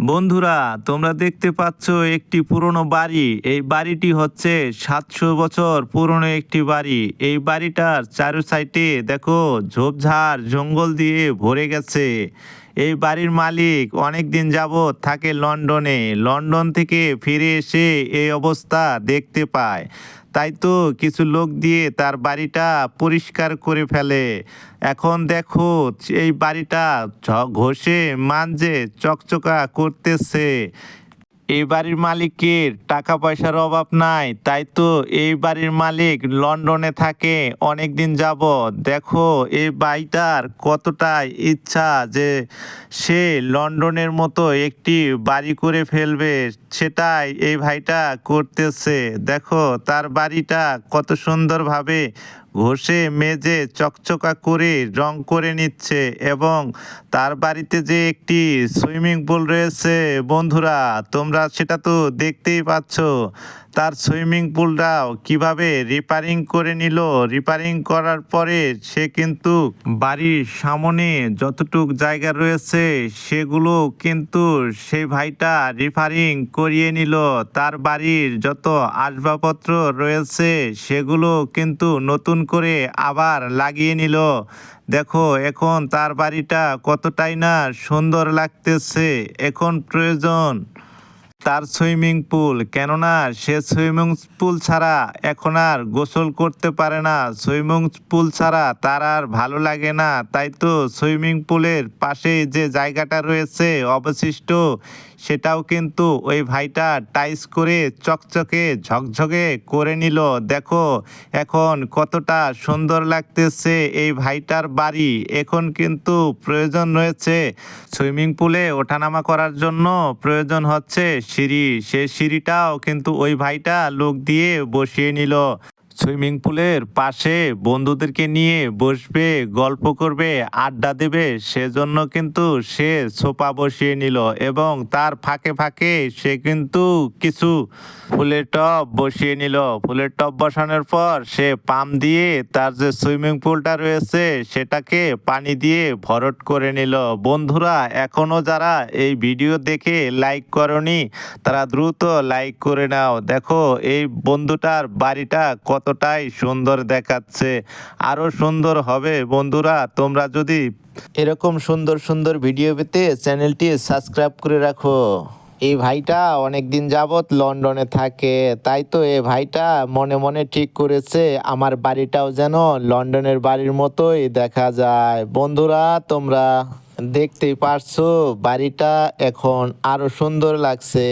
বন্ধুরা, তোমরা দেখতে পাচ্ছ একটি পুরনো বাড়ি। এই বাড়িটি হচ্ছে 700 বছর পুরনো একটি বাড়ি। এই বাড়িটার চারু সাইডে দেখো ঝোপঝাড় জঙ্গল দিয়ে ভরে গেছে। এই বাড়ির মালিক অনেক দিন যাবৎ থাকে লন্ডনে। লন্ডন থেকে ফিরে এসে এই অবস্থা দেখতে পায়। তাই তো কিছু লোক দিয়ে তার বাড়িটা পরিষ্কার করে ফেলে। এখন দেখো এই বাড়িটা ঘষে মাজে চকচকা করতেছে। এই বাড়ির মালিকের টাকা পয়সার অভাব নাই, তাই তো এই বাড়ির মালিক লন্ডনে থাকে অনেক দিন যাবৎ। দেখো এই বাড়িটার কতটাই ইচ্ছা যে সে লন্ডনের মতো একটি বাড়ি করে ফেলবে, সেটাই এই ভাইটা করতেছে। দেখো তার বাড়িটা কত সুন্দরভাবে ঘষে মেজে চকচকা করে রং করে নিচ্ছে। এবং তার বাড়িতে যে একটি সুইমিং পুল রয়েছে বন্ধুরা, তোমরা সেটা তো দেখতেই পাচ্ছ। তার সুইমিং পুলটাও কিভাবে রিপেয়ারিং করে নিল। রিপেয়ারিং করার পরে সে কিন্তু বাড়ির সামনে যতটুক জায়গা রয়েছে সেগুলো কিন্তু সেই ভাইটা রিপেয়ারিং করিয়ে নিল। তার বাড়ির যত আসবাবপত্র রয়েছে সেগুলো কিন্তু নতুন করে আবার লাগিয়ে নিল। দেখো এখন তার বাড়িটা কতটাই না সুন্দর লাগতেছে। এখন প্রয়োজন তার সুইমিং পুল, কেননা সে সুইমিং পুল ছাড়া এখন আর গোসল করতে পারে না। সুইমিং পুল ছাড়া তার আর ভালো লাগে না। তাই তো সুইমিং পুলের পাশে যে জায়গাটা রয়েছে অবশিষ্ট, সেটাও কিন্তু ওই ভাইটা টাইস করে চকচকে ঝকঝকে করে নিল। দেখো এখন কতটা সুন্দর লাগতেছে এই ভাইটার বাড়ি। এখন কিন্তু প্রয়োজন রয়েছে সুইমিং পুলে ওঠানামা করার জন্য প্রয়োজন হচ্ছে সিঁড়ি। সেই সিঁড়িটাও কিন্তু ওই ভাইটা লোক দিয়ে বসিয়ে নিল। সুইমিং পুলের পাশে বন্ধুদেরকে নিয়ে বসবে, গল্প করবে, আড্ডা দেবে, সেজন্য কিন্তু সে সোফা বসিয়ে নিল। এবং তার ফাঁকে ফাঁকে সে কিন্তু কিছু ফুলের টব বসিয়ে নিল। ফুলের টব বসানোর পর সে পাম্প দিয়ে তার যে সুইমিং পুলটা রয়েছে সেটাকে পানি দিয়ে ভরাট করে নিল। বন্ধুরা, এখনও যারা এই ভিডিও দেখে লাইক করনি তারা দ্রুত লাইক করে নাও। দেখো এই বন্ধুটার বাড়িটা কতটাই সুন্দর দেখাচ্ছে। আরও সুন্দর হবে বন্ধুরা, তোমরা যদি এরকম সুন্দর সুন্দর ভিডিও পেতে চ্যানেলটি সাবস্ক্রাইব করে রাখো। এই ভাইটা অনেক দিন যাবৎ লন্ডনে থাকে, তাই তো এই ভাইটা মনে মনে ঠিক করেছে আমার বাড়িটাও যেন লন্ডনের বাড়ির মতোই দেখা যায়। বন্ধুরা, তোমরা দেখতেই পারছো বাড়িটা এখন আরো সুন্দর লাগছে।